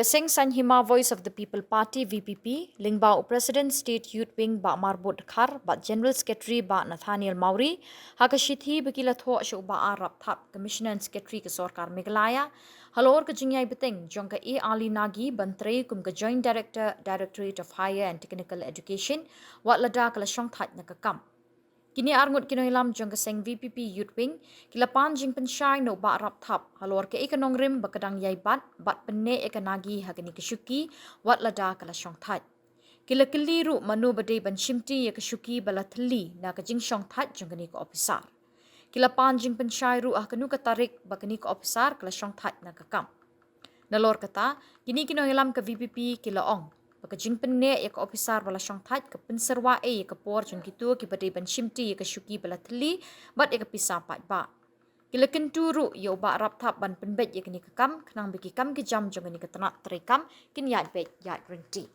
Kaseng Sanhima Voice of the People Party VPP, Lingbao President State Youth Wing Ba Marbot Khar, Ba General Secretary Ba Nathaniel Mauri, Hakashithi Bakila Tho Shu Ba Rapthap, Commissioner and Secretary Kasorkar Meghalaya, Halor ka Jingiai Beteng, Jongka E Ali Nagi, Ban Trei kum ka Joint Director, Directorate of Higher and Technical Education, Wat Lada Kala Shong That Nakakam. Kini arngut kinoilam jong kaseng VPP Youth Wing, kilapan Jingpynshai no ba Rapthap, halor ke ikanong rim bakadang yai bat penne Nagi hagani kesyuki, wat lada kala syong that. Kila keliru manu badai ban shimti ya kesyuki bala theli na ka jing syong that jong kani ko ofisar. Kilapan Jingpynshai ru kanu katarik bakani ko ofisar kala syong that na kakam. Nalor kata, kini kinoilam ke VPP kila ong. Baka Jingpynne ya ka ofisar bala syong that ka penserwa ya ka por jong kitu ki badai ban shimti ya ka syuki bala theli bat ya ka pisah pat ba. Kila kenturu ya ba Rapthap ban penbet ya kini kakam kenang bagi kam ke jam jong kini ketanak Trei kam kin yat bet yat renti.